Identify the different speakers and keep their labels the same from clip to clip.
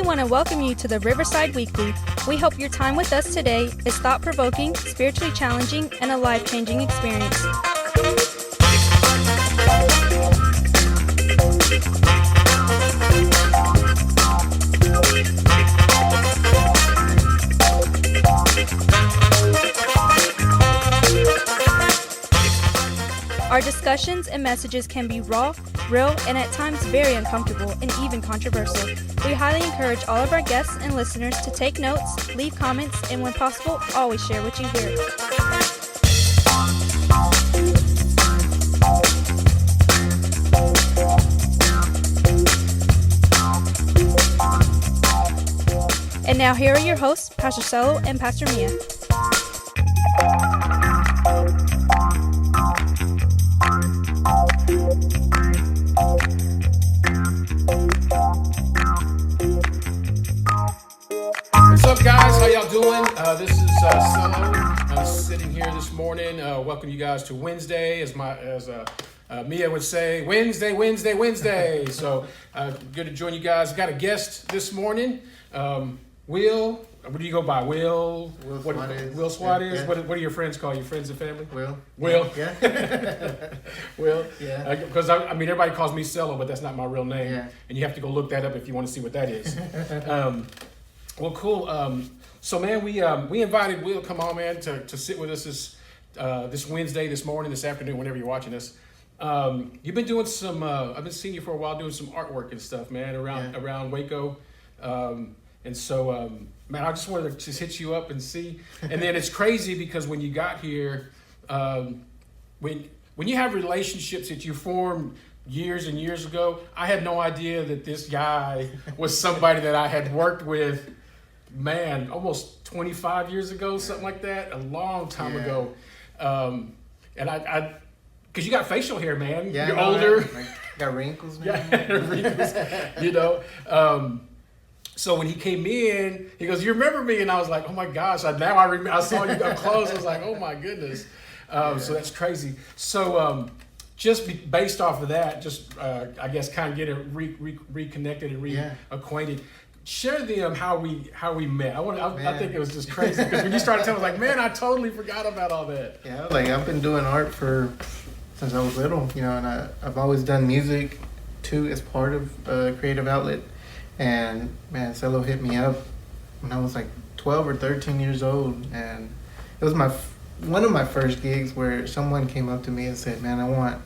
Speaker 1: want to welcome you to the Riverside Weekly. We hope your time with us today is thought-provoking, spiritually challenging, and a life-changing experience. Our discussions and messages can be raw, real, and at times very uncomfortable and even controversial. We highly encourage all of our guests and listeners to take notes, leave comments, and when possible, always share what you hear. And now here are your hosts, Pastor Solo and Pastor Mia.
Speaker 2: What's up, guys? How y'all doing? This is Solo. I'm sitting here this morning. Welcome you guys to Wednesday, as Mia would say, Wednesday. So good to join you guys. Got a guest this morning. Will, what do you go by? Will Suarez.
Speaker 3: Yeah.
Speaker 2: What do your friends call you? Friends and family?
Speaker 3: Will.
Speaker 2: Yeah. Will.
Speaker 3: Yeah.
Speaker 2: Because I mean, everybody calls me Cello, but that's not my real name.
Speaker 3: Yeah.
Speaker 2: And you have to go look that up if you want to see what that is. Well, cool. So, man, we invited Will to come on, man, to sit with us this Wednesday, this morning, this afternoon, whenever you're watching this. You've been doing some. I've been seeing you for a while doing some artwork and stuff, man, around Waco. And so, man, I just wanted to just hit you up and see. And then it's crazy because when you got here, when you have relationships that you form years and years ago, I had no idea that this guy was somebody that I had worked with, man, almost 25 years ago, something like that, a long time ago. And I because you got facial hair, man.
Speaker 3: Yeah,
Speaker 2: you're older.
Speaker 3: Got wrinkles, man.
Speaker 2: Yeah, wrinkles, you know. So when he came in, he goes, "You remember me?" And I was like, "Oh my gosh!" Now I remember. I saw you up close. I was like, "Oh my goodness!" So that's crazy. So just based off of that, just I guess kind of get it reconnected and reacquainted. Share them how we met. I think it was just crazy because when you started telling, I was like, "Man, I totally forgot about all that."
Speaker 3: Yeah, like I've been doing art since I was little, you know, and I've always done music too as part of a creative outlet. And man, Cello hit me up when I was like 12 or 13 years old, and it was one of my first gigs where someone came up to me and said, "Man, I want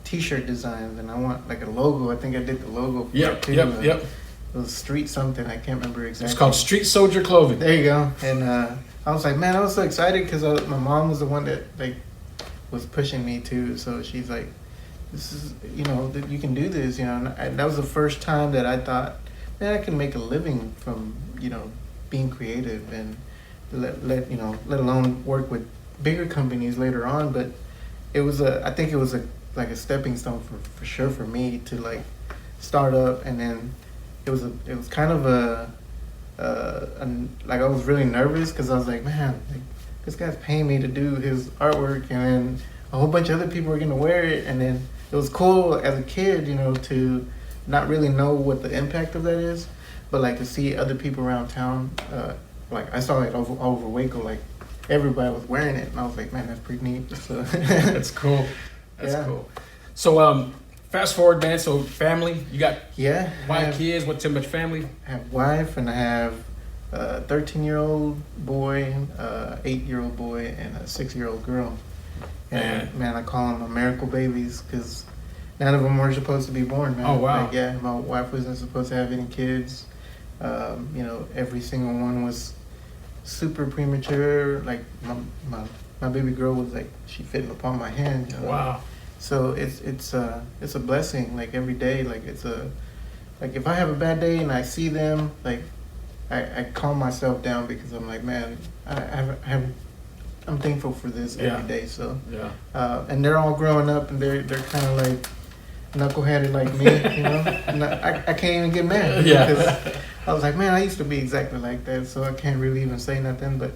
Speaker 3: T-shirt designs and I want like a logo." I think I did the logo for it too.
Speaker 2: Yep.
Speaker 3: It was Street something. I can't remember exactly.
Speaker 2: It's called Street Soldier Clothing.
Speaker 3: There you go. And I was like, man, I was so excited because my mom was the one that like was pushing me too. So she's like, "This is, you know, that you can do this," you know. And that was the first time that I thought, man, I can make a living from, you know, being creative and let alone work with bigger companies later on. But I think it was like a stepping stone for sure for me to like start up. And then it was kind of like I was really nervous because I was like, man, like, this guy's paying me to do his artwork, and then a whole bunch of other people are gonna wear it. And then it was cool as a kid, you know, to not really know what the impact of that is, but like to see other people around town, like I saw it all over Waco, like everybody was wearing it, and I was like, man, that's pretty neat. So
Speaker 2: That's cool. That's cool. So fast forward, man. So family, you got wife, kids. What too much family?
Speaker 3: I have wife, and I have a 13-year-old boy, 8-year-old boy, and a 6-year-old girl. And man, I call them my miracle babies because none of them were supposed to be born, man.
Speaker 2: Oh, wow.
Speaker 3: Like, my wife wasn't supposed to have any kids. You know, every single one was super premature. Like, my baby girl was like, she fit in the palm of my hand. You know?
Speaker 2: Wow.
Speaker 3: So it's a blessing. Like, every day, like, like, if I have a bad day and I see them, like, I calm myself down because I'm like, man, I'm thankful for this every day. So, and they're all growing up, and they're kind of like knuckleheaded like me, you know. And I can't even get mad because I was like, man, I used to be exactly like that, so I can't really even say nothing. But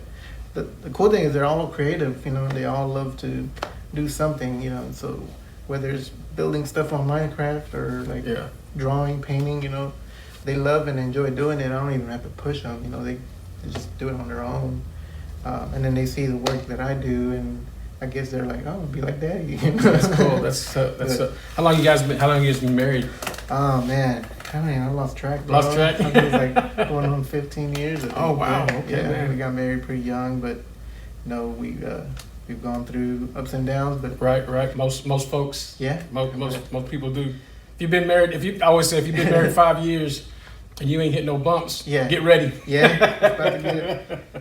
Speaker 3: the cool thing is they're all creative, you know. They all love to do something, you know. So whether it's building stuff on Minecraft or like drawing, painting, you know, they love and enjoy doing it. I don't even have to push them. You know, they just do it on their own. And then they see the work that I do, and I guess they're like, "Oh, be like Daddy."
Speaker 2: That's cool. That's how long you guys been married?
Speaker 3: Oh man, I mean, I lost track. Bro.
Speaker 2: Lost track?
Speaker 3: I think it's like going on 15 years. I think.
Speaker 2: Oh wow.
Speaker 3: Yeah,
Speaker 2: Okay,
Speaker 3: yeah,
Speaker 2: man.
Speaker 3: we got married pretty young, but no, we've gone through ups and downs. But
Speaker 2: Right. Most folks.
Speaker 3: yeah,
Speaker 2: Most people do. If you've been married, I always say if you've been married 5 years and you ain't hit no bumps,
Speaker 3: Yeah.
Speaker 2: get ready.
Speaker 3: yeah, it's about to get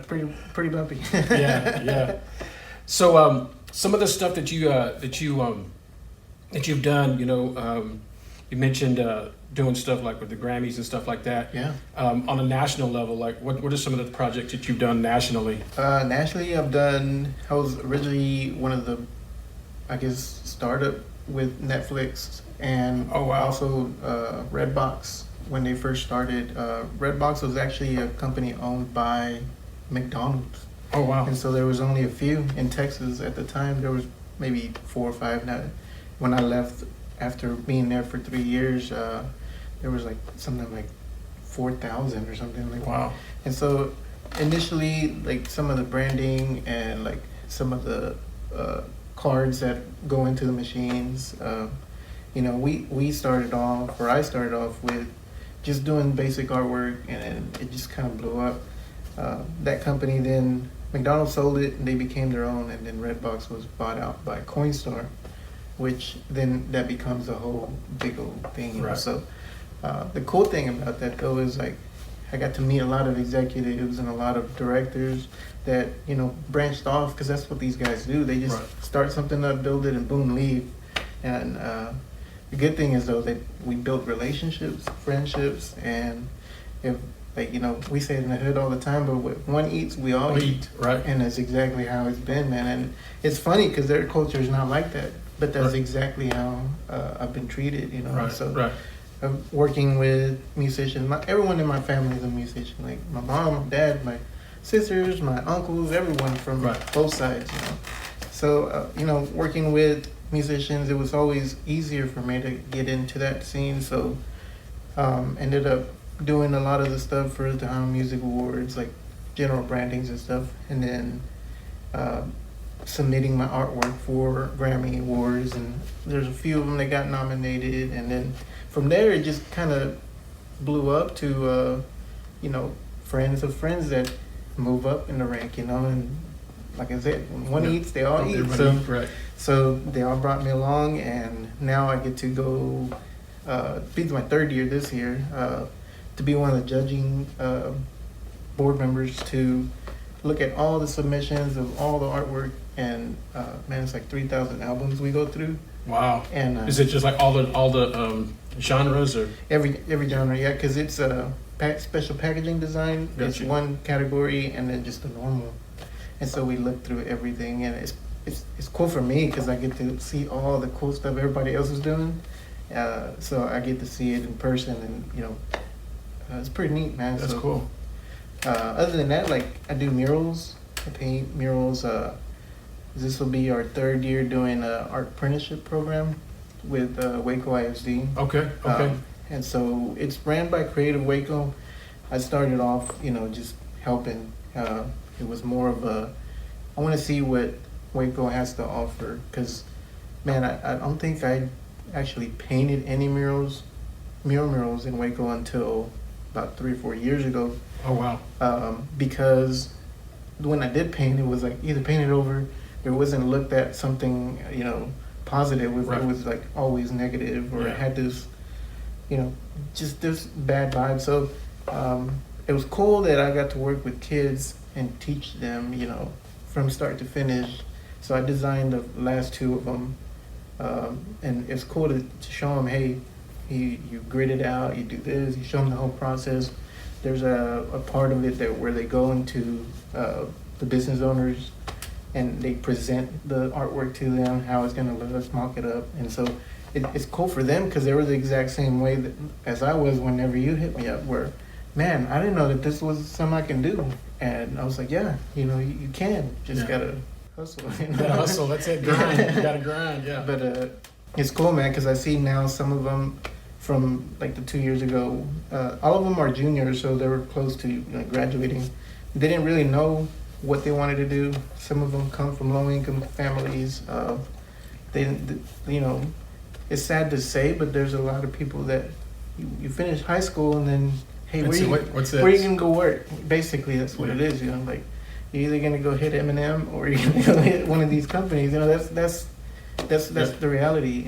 Speaker 3: pretty bumpy.
Speaker 2: Yeah. So some of the stuff that you've done, you mentioned doing stuff like with the Grammys and stuff like that.
Speaker 3: Yeah.
Speaker 2: On a national level, like what are some of the projects that you've done nationally?
Speaker 3: Nationally, I was originally one of the, I guess, startup with Netflix and
Speaker 2: Oh, wow.
Speaker 3: also Redbox when they first started. Redbox was actually a company owned by McDonald's.
Speaker 2: Oh wow.
Speaker 3: And so there was only a few in Texas at the time. There was maybe 4 or 5. Now, when I left after being there for 3 years, there was like something like 4,000 or something like that.
Speaker 2: Wow.
Speaker 3: And so initially, like some of the branding and like some of the cards that go into the machines, I started off with just doing basic artwork, and then it just kind of blew up. That company then, McDonald's sold it and they became their own, and then Redbox was bought out by Coinstar, which then that becomes a whole big old thing. You know?
Speaker 2: Right.
Speaker 3: So the cool thing about that though is like I got to meet a lot of executives and a lot of directors that branched off, because that's what these guys do. They just
Speaker 2: Right.
Speaker 3: start something up, build it, and boom, leave. And the good thing is though that we built relationships, friendships, and if we say it in the hood all the time, but what one eats, we all eat.
Speaker 2: Right.
Speaker 3: And that's exactly how it's been, man. And it's funny because their culture is not like that, but that's
Speaker 2: Right.
Speaker 3: exactly how I've been treated,
Speaker 2: Right.
Speaker 3: So
Speaker 2: Right.
Speaker 3: I'm working with musicians. Everyone in my family is a musician. Like my mom, my dad, my sisters, my uncles, everyone from
Speaker 2: Right.
Speaker 3: both sides. So working with musicians, it was always easier for me to get into that scene. So ended up doing a lot of the stuff for the Music Awards, like general brandings and stuff, and then submitting my artwork for Grammy Awards, and there's a few of them that got nominated, and then from there it just kind of blew up to friends of friends that move up in the rank, and like I said, when one eats, they all eat. So they all brought me along, and now I get to go. It's my 3rd year this year. To be one of the judging board members, to look at all the submissions of all the artwork, and man, it's like 3,000 albums we go through.
Speaker 2: Wow.
Speaker 3: And
Speaker 2: Is it just like all the genres or?
Speaker 3: every genre, yeah, because it's special packaging design. It's
Speaker 2: Gotcha.
Speaker 3: one category, and then just the normal. And so we look through everything, and it's cool for me because I get to see all the cool stuff everybody else is doing. So I get to see it in person, and it's pretty neat, man.
Speaker 2: That's
Speaker 3: So,
Speaker 2: cool.
Speaker 3: Other than that, like I do murals. I paint murals. This will be our 3rd year doing an art apprenticeship program with Waco ISD.
Speaker 2: Okay.
Speaker 3: And so it's ran by Creative Waco. I started off, just helping. It was more of I want to see what Waco has to offer, because, man, I don't think I actually painted any murals in Waco until about 3 or 4 years ago.
Speaker 2: Oh wow.
Speaker 3: Because when I did paint, it was like either painted over, it wasn't looked at something, positive.
Speaker 2: Right.
Speaker 3: It was like always negative, or
Speaker 2: Yeah.
Speaker 3: it had this, just this bad vibe. So it was cool that I got to work with kids and teach them, from start to finish. So I designed the last 2 of them. And it's cool to show them, hey, you grit it out, you do this, you show them the whole process. There's a part of it where they go into the business owners and they present the artwork to them, how it's going to look, mock it up. And so it's cool for them because they were the exact same way as I was whenever you hit me up, where, man, I didn't know that this was something I can do. And I was like, yeah, you can. Just
Speaker 2: Yeah.
Speaker 3: got to hustle.
Speaker 2: Yeah, hustle. That's it. Grind. You gotta grind. Yeah.
Speaker 3: But it's cool, man, because I see now some of them, from like the 2 years ago. All of them are juniors, so they were close to graduating. They didn't really know what they wanted to do. Some of them come from low income families. They didn't, it's sad to say, but there's a lot of people that you finish high school and then, hey, where you gonna go work? Basically, that's what it is. Like you're either gonna go hit Eminem or you're gonna go hit one of these companies. That's the reality.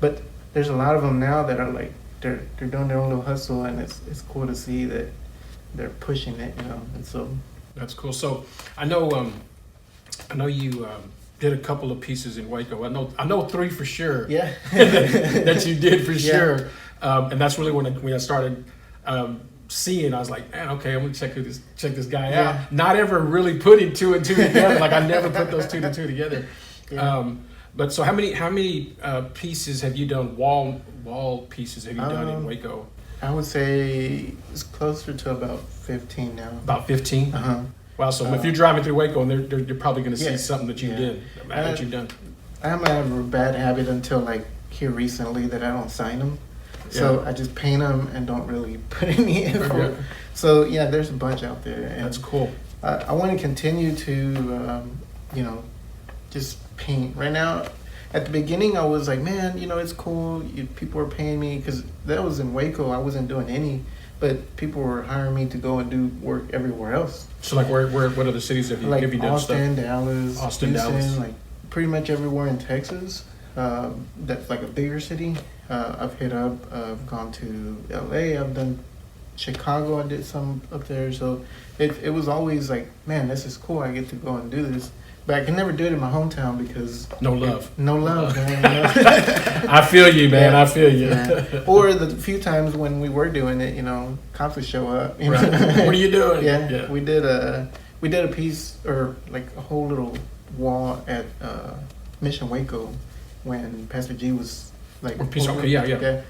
Speaker 3: But there's a lot of them now that are like they're doing their own little hustle, and it's cool to see that they're pushing it. And so
Speaker 2: that's cool. So I know you did a couple of pieces in Waco. I know 3 for sure.
Speaker 3: Yeah,
Speaker 2: that you did for sure. And that's really when I started seeing. I was like, man, okay, I'm gonna check this guy out. Not ever really putting 2 and 2 together. Like I never put those 2 and 2 together. Yeah. But so how many pieces have you done? Wall pieces have you done in Waco?
Speaker 3: I would say it's closer to about 15 now.
Speaker 2: About 15. Wow. So if you're driving through Waco, and you're probably going to see something that you did, that you've done.
Speaker 3: I haven't had a bad habit until like here recently that I don't sign them. So I just paint them and don't really put any info. Okay. So there's a bunch out there. And
Speaker 2: that's cool.
Speaker 3: I want to continue to, just paint. Right now, at the beginning, I was like, man, it's cool. People are paying me because that was in Waco. I wasn't doing any, but people were hiring me to go and do work everywhere else.
Speaker 2: So like what other cities have you done
Speaker 3: Austin,
Speaker 2: stuff?
Speaker 3: Dallas, Houston,
Speaker 2: Dallas,
Speaker 3: like pretty much everywhere in Texas. That's like a bigger city. I've hit up. I've gone to LA. I've done Chicago. I did some up there. So it was always like, man, this is cool. I get to go and do this. But I can never do it in my hometown because
Speaker 2: no love,
Speaker 3: man.
Speaker 2: I feel you, man. I feel you.
Speaker 3: Yeah. Or the few times when we were doing it, cops would show up.
Speaker 2: Right. What are you doing?
Speaker 3: Yeah. We did a piece or like a whole little wall at Mission Waco when Pastor G was like.
Speaker 2: Yeah.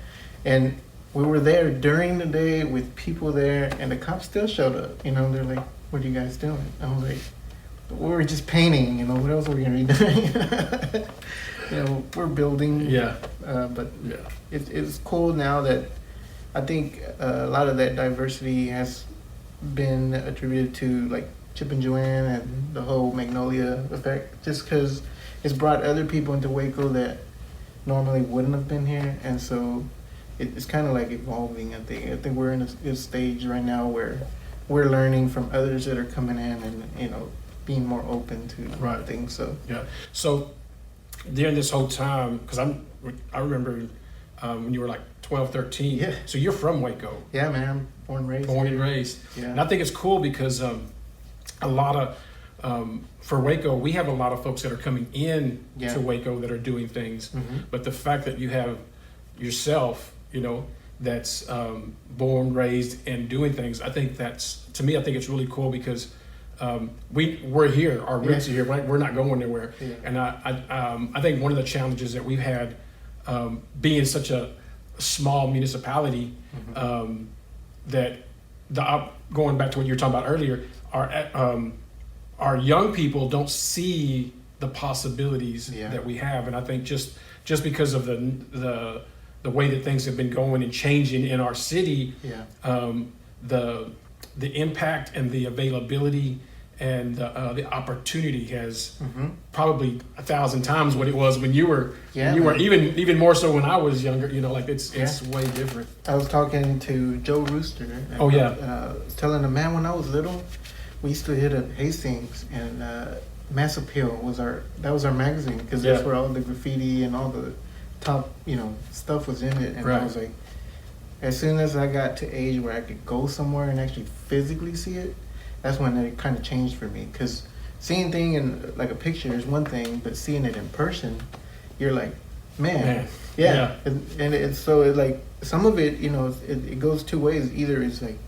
Speaker 3: And we were there during the day with people there, and the cops still showed up. They're like, "What are you guys doing?" I was like, we were just painting, what else are we going to be doing? We're building.
Speaker 2: Yeah.
Speaker 3: But it's cool now that I think a lot of that diversity has been attributed to like Chip and Joanne and the whole Magnolia effect, just because it's brought other people into Waco that normally wouldn't have been here. And so it's kind of like evolving, I think. I think we're in a good stage right now where we're learning from others that are coming in and, being more open to things. So
Speaker 2: So during this whole time, because I remember when you were like 12, 13.
Speaker 3: Yeah.
Speaker 2: So you're from Waco.
Speaker 3: Yeah, man. Born and raised.
Speaker 2: Yeah. And I think it's cool because a lot of for Waco, we have a lot of folks that are coming in to Waco that are doing things. Mm-hmm. But the fact that you have yourself, that's born, raised, and doing things, I think to me, I think it's really cool because we're here. Our roots are here. Right? We're not going anywhere. Yeah. And I think one of the challenges that we've had, being such a small municipality, that going back to what you were talking about earlier, our young people don't see the possibilities that we have. And I think just because of the way that things have been going and changing in our city, the impact and the availability and the opportunity has probably 1,000 times what it was when you were even more so when I was younger. It's way different.
Speaker 3: I was talking to Joe Rooster. And I was telling him, man, when I was little, we used to hit up Hastings, and Mass Appeal was our magazine, because that's where all the graffiti and all the top stuff was in it. And I was like, as soon as I got to age where I could go somewhere and actually physically see it, that's when it kind of changed for me. Because seeing thing in like a picture is one thing, but seeing it in person, you're like, man. And it's so like some of it, it goes two ways. Either it's like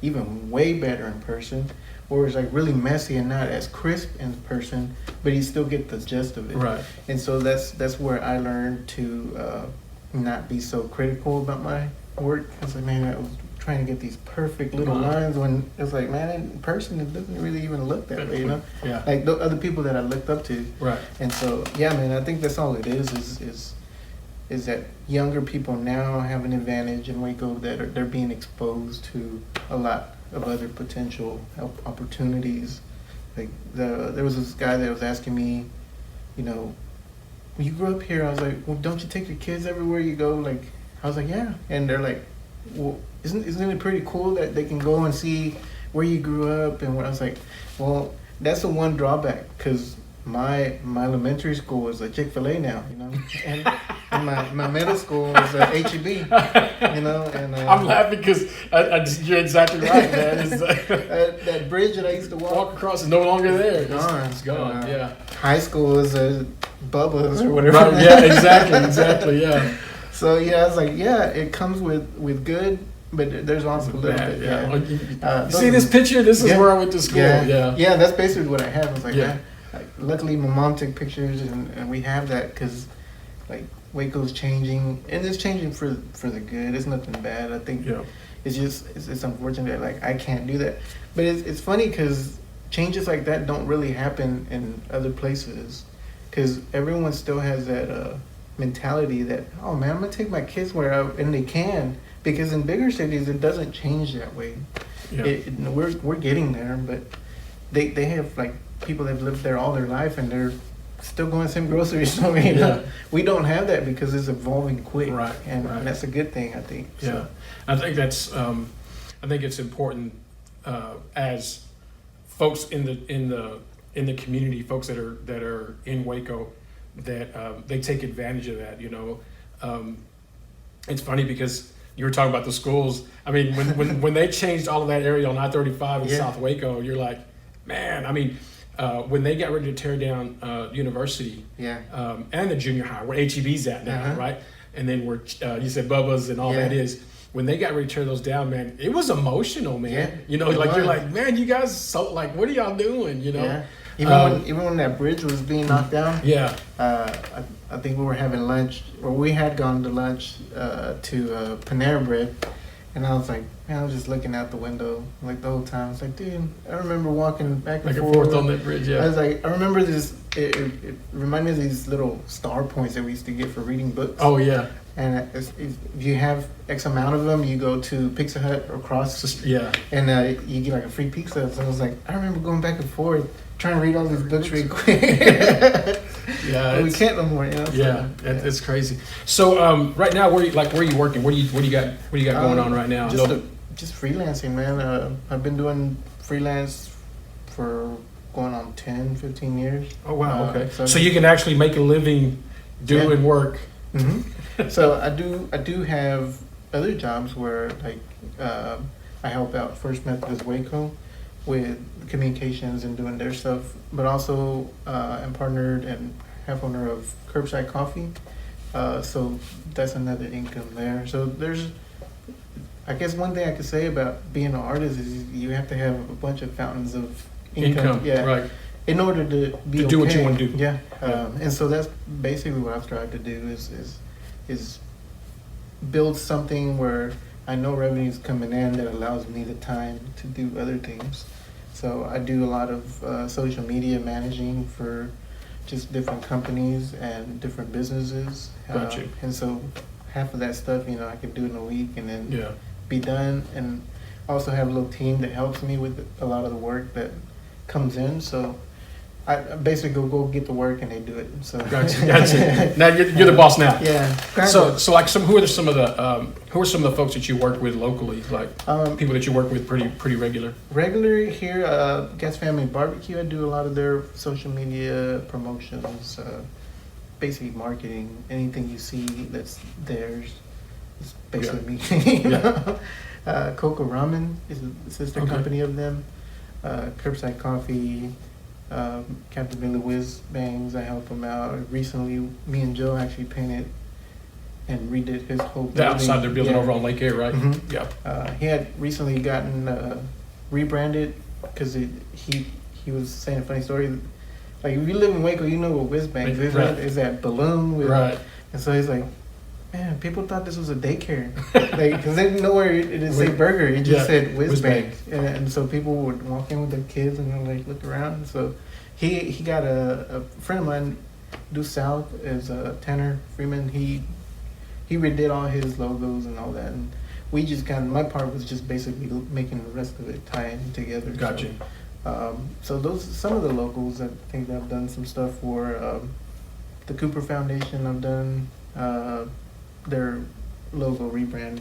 Speaker 3: even way better in person, or it's like really messy and not as crisp in person, but you still get the gist of it.
Speaker 2: Right.
Speaker 3: And so that's where I learned to not be so critical about my work. I was like, man, I was trying to get these perfect little lines when it's like, man, in person it doesn't really even look that way,
Speaker 2: Yeah.
Speaker 3: Like the other people that I looked up to.
Speaker 2: Right.
Speaker 3: And so, yeah, man, I think that's all it is is that younger people now have an advantage in Waco that they're being exposed to a lot of other potential opportunities. Like there was this guy that was asking me, when you grew up here, I was like, well, don't you take your kids everywhere you go? Like, I was like, yeah. And they're like, well, isn't it pretty cool that they can go and see where you grew up? And I was like, well, that's the one drawback, because my elementary school was a Chick-fil-A now, and my middle school was a H-E-B, and
Speaker 2: I'm laughing because you're exactly right, man. It's
Speaker 3: that bridge that I used to walk
Speaker 2: across is no longer there.
Speaker 3: It's
Speaker 2: gone. Yeah.
Speaker 3: High school was a Bubba's or whatever.
Speaker 2: Right, yeah, exactly, yeah.
Speaker 3: So yeah, I was like, yeah, it comes with good, but there's also a little bit.
Speaker 2: Yeah. You see this picture? This is where I went to school.
Speaker 3: Yeah, that's basically what I have. I was like,
Speaker 2: yeah.
Speaker 3: Luckily, my mom took pictures, and we have that because, like, Waco's changing, and it's changing for the good. It's nothing bad. I think it's just it's unfortunate that, like, I can't do that. But it's funny because changes like that don't really happen in other places, because everyone still has that mentality that, oh man, I'm gonna take my kids and they can, because in bigger cities it doesn't change that way. Yeah. We're getting there, but they have, like, people that have lived there all their life and they're still going to the same grocery store. We don't have that because it's evolving quick, and that's a good thing, I think.
Speaker 2: Yeah, so. I think that's I think it's important as folks in the community, folks that are in Waco, that they take advantage of that. It's funny because you were talking about the schools. I mean, when they changed all of that area on I-35 in South Waco, you're like, man. I mean, when they got ready to tear down University, and the junior high, where HEB's at now, right? And then where you said Bubba's and all that is. When they got ready to tear those down, man, it was emotional, man.
Speaker 3: Yeah,
Speaker 2: you're like, man, you guys what are y'all doing?
Speaker 3: Yeah. Even when that bridge was being knocked down.
Speaker 2: Yeah.
Speaker 3: I think we were having lunch, or we had gone to lunch to Panera Bread, and I was like, man, I was just looking out the window like the whole time. I was like, dude, I remember walking back and forth
Speaker 2: on that bridge. Yeah.
Speaker 3: I was like, I remember this. It reminded me of these little star points that we used to get for reading books.
Speaker 2: Oh yeah.
Speaker 3: And if you have X amount of them, you go to Pizza Hut or Cross.
Speaker 2: Yeah.
Speaker 3: And you get like a free pizza. So I was like, I remember going back and forth trying to read all these books really quick.
Speaker 2: Yeah,
Speaker 3: we can't no more.
Speaker 2: Yeah, it's crazy. So right now, where are you working? What do you got going on right now?
Speaker 3: Just freelancing, man. I've been doing freelance for going on 10, 15 years.
Speaker 2: Oh wow, okay. So you can actually make a living doing work.
Speaker 3: Mm-hmm. So I do have other jobs where, like, I help out First Methodist Waco with communications and doing their stuff, but also I'm partnered and half owner of Curbside Coffee, so that's another income there. So there's, I guess, one thing I could say about being an artist is you have to have a bunch of fountains of income.
Speaker 2: Right.
Speaker 3: In order to be
Speaker 2: to do what you want to do.
Speaker 3: Yeah. And so that's basically what I've tried to do is build something where I know revenue's coming in that allows me the time to do other things. So I do a lot of social media managing for just different companies and different businesses.
Speaker 2: Got you.
Speaker 3: And so half of that stuff, I can do in a week and then be done. And also have a little team that helps me with a lot of the work that comes in. So I basically go get the work and they do it. So
Speaker 2: gotcha. Now you're the boss now.
Speaker 3: Yeah.
Speaker 2: So like who are some of the folks that you work with locally? Like people that you work with pretty regular.
Speaker 3: Regular here, Guest Family Barbecue. I do a lot of their social media promotions, basically marketing. Anything you see that's theirs is basically me. Coco Ramen is a sister company of them. Curbside Coffee. Captain Billy Whiz Bangs, I help him out. Recently, me and Joe actually painted and redid his whole building.
Speaker 2: The outside they're building over on Lake Air, right?
Speaker 3: Mm-hmm.
Speaker 2: Yeah.
Speaker 3: He had recently gotten rebranded because he was saying a funny story. Like, if you live in Waco, you know what Whiz Bangs is. Right. Is that balloon with,
Speaker 2: right?
Speaker 3: And so he's like, man, people thought this was a daycare, because they didn't know where it didn't say burger. It just said Whiz Bangs, and so people would walk in with their kids and they're like, look around. So he got a friend of mine due south is Tanner Freeman. He he redid all his logos and all that, and we just my part was just basically making the rest of it tie in together.
Speaker 2: Gotcha.
Speaker 3: So those some of the logos I think I've done some stuff for. The Cooper Foundation, I've done their logo rebrand,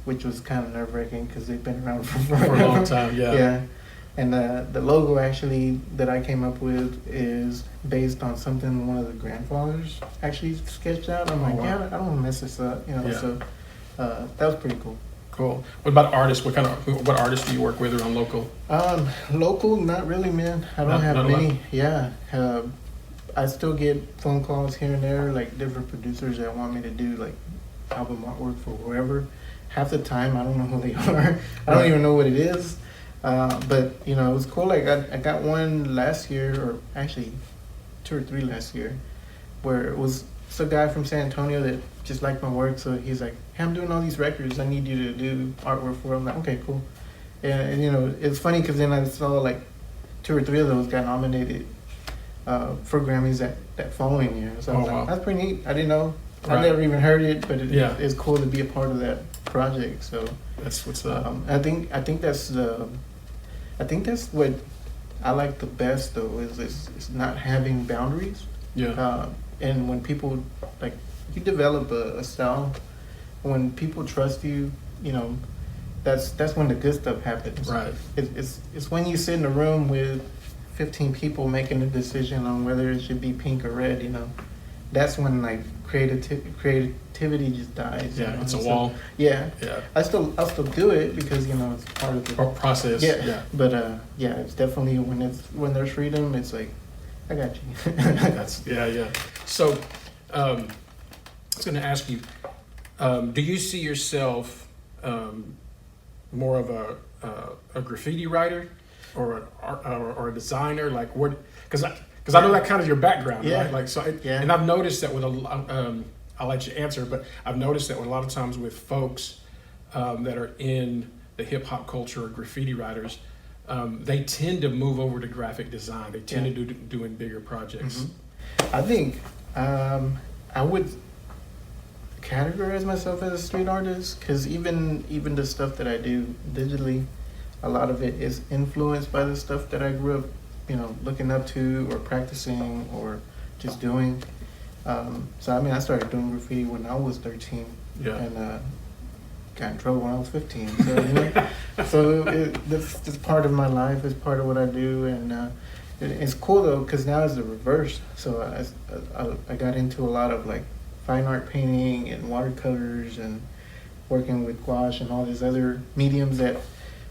Speaker 3: which was kind of nerve-wracking because they've been around for
Speaker 2: a long time. Yeah.
Speaker 3: Yeah. And the logo actually that I came up with is based on something one of the grandfathers actually sketched out. I'm like,
Speaker 2: wow.
Speaker 3: yeah, I don't want to mess this up, you know.
Speaker 2: Yeah.
Speaker 3: So that was pretty cool.
Speaker 2: Cool. What about artists? What artists do you work with around local?
Speaker 3: Local, not really, man. I don't have many. Yeah. I still get phone calls here and there, like different producers that want me to do like album artwork for whoever. Half the time, I don't know who they are. I don't even know what it is. But you know, it was cool. Like I got one last year, or actually 2 or 3 last year, where it's a guy from San Antonio that just liked my work. So he's like, "Hey, I'm doing all these records. I need you to do artwork for them." I'm like, "Okay, cool." And you know, it's funny because then I saw like 2 or 3 of those got nominated for Grammys that following year. So I was like, that's pretty neat. I didn't know.
Speaker 2: Right.
Speaker 3: I never even heard it, but it's cool to be a part of that project. So
Speaker 2: that's what's up.
Speaker 3: I think that's what I like the best though is not having boundaries.
Speaker 2: Yeah.
Speaker 3: And when people like you develop a style, when people trust you, you know, that's when the good stuff happens.
Speaker 2: Right.
Speaker 3: It's when you sit in a room with 15 people making a decision on whether it should be pink or red, you know, that's when like creativity just dies.
Speaker 2: Yeah,
Speaker 3: you know?
Speaker 2: it's a wall.
Speaker 3: Yeah.
Speaker 2: Yeah.
Speaker 3: I'll still do it because you know it's part of the
Speaker 2: process.
Speaker 3: Yeah. But yeah, it's definitely when there's freedom, it's like I got you.
Speaker 2: That's yeah. So I was going to ask you, do you see yourself more of a graffiti writer? Or a designer, like what? Because I know that kind of your background, right? Like so, and I've noticed that with I'll let you answer, but I've noticed that with a lot of times with folks that are in the hip hop culture or graffiti writers, they tend to move over to graphic design. They tend to doing bigger projects.
Speaker 3: Mm-hmm. I think I would categorize myself as a street artist because even the stuff that I do digitally. A lot of it is influenced by the stuff that I grew up, you know, looking up to or practicing or just doing. So I mean, I started doing graffiti when I was 13, and got in trouble when I was 15. So you know, so that's part of my life. It's part of what I do, and it's cool though because now it's the reverse. So I got into a lot of like fine art painting and watercolors and working with gouache and all these other mediums that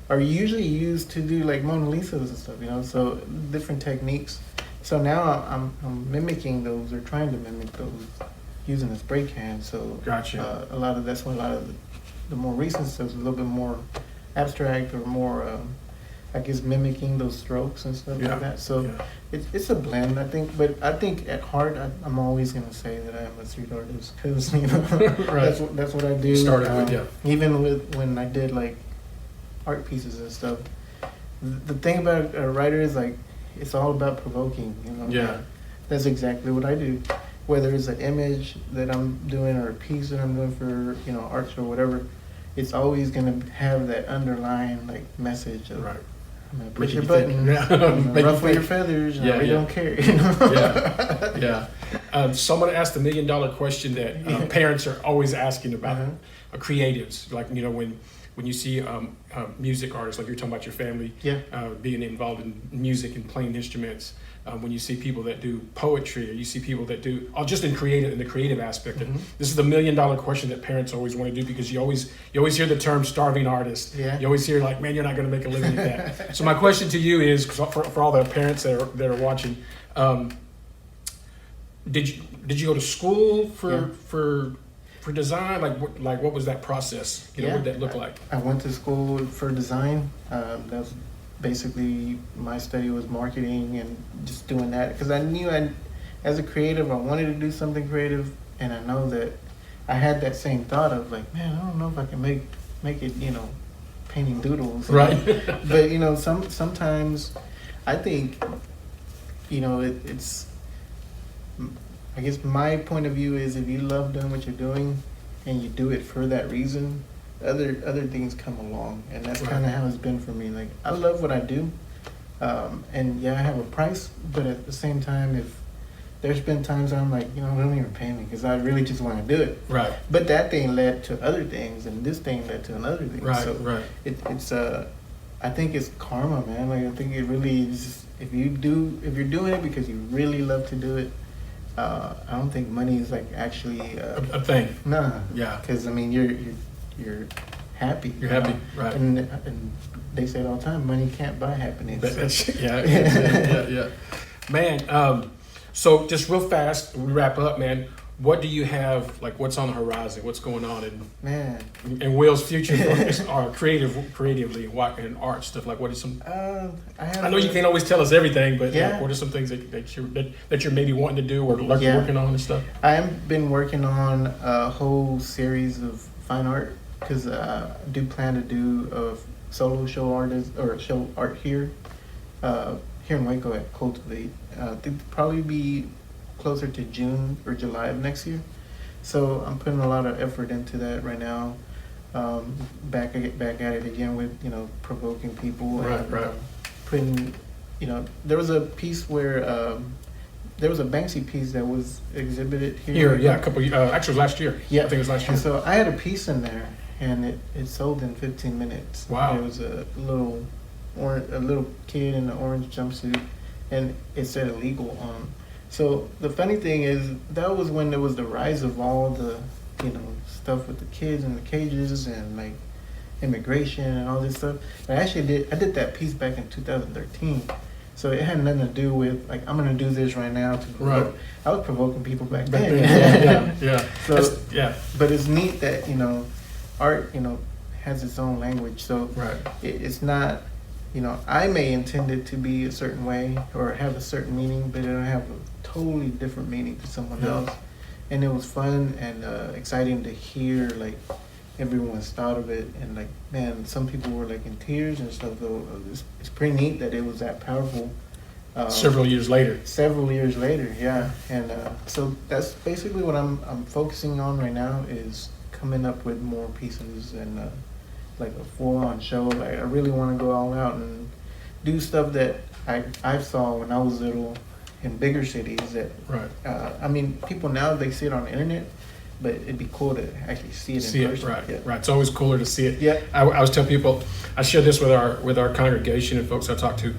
Speaker 3: are usually used to do like Mona Lisas and stuff, you know, so different techniques. So now I'm mimicking those or trying to mimic those using a spray can. So
Speaker 2: gotcha.
Speaker 3: A lot of the more recent stuff is a little bit more abstract or more, I guess, mimicking those strokes and stuff like that. So it's a blend, I think. But I think at heart, I'm always gonna say that I am a street artist because you know that's what I do.
Speaker 2: Started with
Speaker 3: even with when I did like art pieces and stuff. The thing about a writer is like it's all about provoking, you know.
Speaker 2: Yeah.
Speaker 3: That's exactly what I do. Whether it's an image that I'm doing or a piece that I'm doing for, you know, arts or whatever, it's always gonna have that underlying like message of I'm gonna push your button, ruffle your feathers, and we don't care, you know.
Speaker 2: So I'm gonna ask the $1 million question that parents are always asking about creatives, like you know when you see music artists, like you're talking about your family being involved in music and playing instruments, when you see people that do poetry, or you see people that do just in the creative aspect. This is the $1 million question that parents always want to do because you always hear the term starving artist. You always hear like, man, you're not going to make a living at that. So my question to you is, for all the parents that are watching, did you go to school for design? Like what was that process? You know, what did that look like?
Speaker 3: I went to school for design. That was basically my study was marketing and just doing that because I knew as a creative I wanted to do something creative, and I know that I had that same thought of like, man, I don't know if I can make it, you know, painting doodles,
Speaker 2: right?
Speaker 3: But you know, sometimes I think, you know, it's I guess my point of view is if you love doing what you're doing, and you do it for that reason, other things come along, and that's
Speaker 2: Right.
Speaker 3: kind of how it's been for me. Like I love what I do, and yeah, I have a price, but at the same time, if there's been times I'm like, you know, don't even pay me because I really just want to do it.
Speaker 2: Right.
Speaker 3: But that thing led to other things, and this thing led to another thing.
Speaker 2: Right.
Speaker 3: So
Speaker 2: Right.
Speaker 3: it's I think it's karma, man. Like I think it really is. If you're doing it because you really love to do it, I don't think money is like actually
Speaker 2: A thing.
Speaker 3: nah.
Speaker 2: Yeah.
Speaker 3: Because I mean, you're happy.
Speaker 2: You're
Speaker 3: you
Speaker 2: happy,
Speaker 3: know?
Speaker 2: right.
Speaker 3: And they say it all the time, money can't buy happiness.
Speaker 2: Yeah. Man, so just real fast, we wrap up, man. What do you have, like what's on the horizon? What's going on
Speaker 3: Man,
Speaker 2: in Will's future or creatively and art stuff? Like what is some, I know you can't always tell us everything, but
Speaker 3: Yeah.
Speaker 2: like, what are some things that you're maybe wanting to do or like
Speaker 3: Yeah.
Speaker 2: working on and stuff?
Speaker 3: I've been working on a whole series of fine art because I do plan to do a solo show art here in Waco at Cultivate. I think probably be closer to June or July of next year. So I'm putting a lot of effort into that right now. Back at it again with, you know, provoking people.
Speaker 2: Right,
Speaker 3: and,
Speaker 2: right.
Speaker 3: Putting, you know, there was a piece where there was a Banksy piece that was exhibited here.
Speaker 2: Yeah, a couple, actually it was last year.
Speaker 3: Yeah,
Speaker 2: I think it was last year.
Speaker 3: And so I had a piece in there, and it sold in 15 minutes.
Speaker 2: Wow.
Speaker 3: It was a little kid in an orange jumpsuit, and it said illegal on. So the funny thing is that was when there was the rise of all the, you know, stuff with the kids in the cages and like immigration and all this stuff. I did that piece back in 2013. So it had nothing to do with like I'm gonna do this right now to provoke.
Speaker 2: Right.
Speaker 3: I was provoking people back
Speaker 2: Back
Speaker 3: then.
Speaker 2: then, yeah.
Speaker 3: So
Speaker 2: Yeah,
Speaker 3: but it's neat that, you know, art, you know, has its own language. So
Speaker 2: right.
Speaker 3: it's not, you know, I may intend it to be a certain way or have a certain meaning, but it'll have a totally different meaning to someone
Speaker 2: Yeah.
Speaker 3: else. And it was fun and exciting to hear like everyone's thought of it, and like, man, some people were like in tears and stuff. Though it's pretty neat that it was that powerful.
Speaker 2: Several years later.
Speaker 3: Several years later, yeah. And so that's basically what I'm focusing on right now is coming up with more pieces and like a full-on show. Like I really want to go all out and do stuff that I saw when I was little in bigger cities. That
Speaker 2: Right.
Speaker 3: I mean, people now they see it on the internet, but it'd be cool to actually see it in person.
Speaker 2: Right,
Speaker 3: Yeah.
Speaker 2: right. It's always cooler to see it.
Speaker 3: Yeah.
Speaker 2: I was telling people, I share this with our congregation and folks I talk to.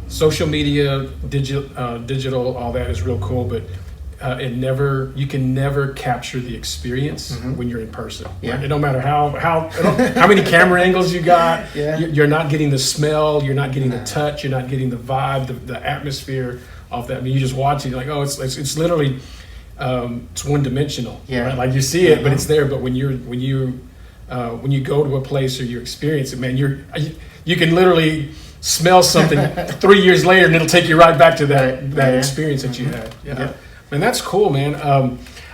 Speaker 2: Social media, digital, all that is real cool, but you can never capture the experience when you're in person.
Speaker 3: Yeah.
Speaker 2: Right? It don't matter how many camera angles you got.
Speaker 3: Yeah.
Speaker 2: You're not getting the smell. You're not getting the touch. You're not getting the vibe, the atmosphere of that. I mean, you just watch it. You're like, oh, it's literally it's one dimensional.
Speaker 3: Yeah.
Speaker 2: Right? Like you see it, but it's there. But when you go to a place or you experience it, man, you can literally smell something 3 years later, and it'll take you right back to that
Speaker 3: Yeah.
Speaker 2: experience that you had. Yeah.
Speaker 3: Yeah.
Speaker 2: Man, that's cool, man.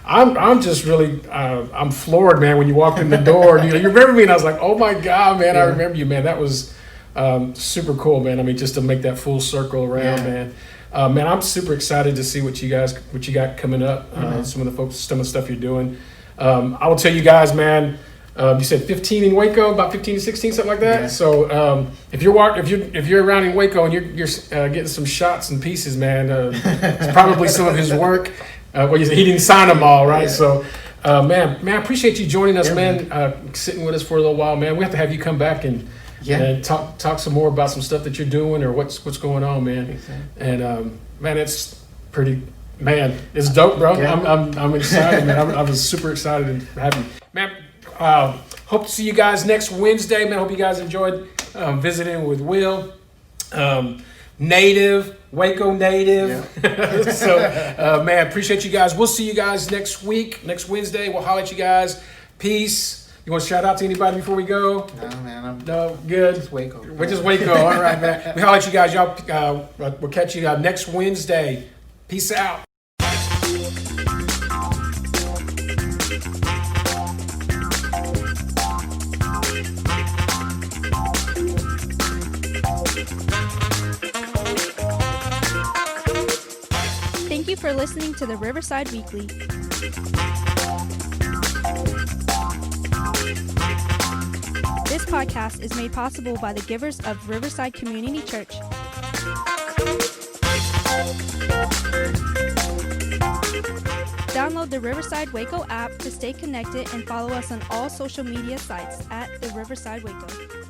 Speaker 2: I'm just really I'm floored, man. When you walked in the door, you remember me, and I was like, oh my god, man, I remember you, man. That was super cool, man. I mean, just to make that full circle around, man. Man, I'm super excited to see what you got coming up. Some of the stuff you're doing. I will tell you guys, man. You said 15 in Waco, about 15 to 16, something like that.
Speaker 3: Yeah.
Speaker 2: So if you're around in Waco and you're getting some shots and pieces, man, it's probably some of his work. He didn't sign them all, right?
Speaker 3: Yeah.
Speaker 2: So, man, I appreciate you joining us,
Speaker 3: Yeah,
Speaker 2: man. Sitting with us for a little while, man. We have to have you come back and talk some more about some stuff that you're doing or what's going on, man.
Speaker 3: Exactly.
Speaker 2: And man, it's pretty. Man, it's dope, bro.
Speaker 3: Yeah.
Speaker 2: I'm excited, man. I was super excited to have you, man. Hope to see you guys next Wednesday, man. Hope you guys enjoyed visiting with Will. Waco native.
Speaker 3: Yeah.
Speaker 2: So, man, appreciate you guys. We'll see you guys next week, next Wednesday. We'll holler at you guys. Peace. You want to shout out to anybody before we go?
Speaker 3: No, man.
Speaker 2: No, good.
Speaker 3: Just Waco.
Speaker 2: We're just Waco. All right, man. We holler at you guys. Y'all, we'll catch you next Wednesday. Peace out.
Speaker 1: Thank you for listening to the Riverside Weekly. This podcast is made possible by the givers of Riverside Community Church. Download the Riverside Waco app to stay connected and follow us on all social media sites at the Riverside Waco.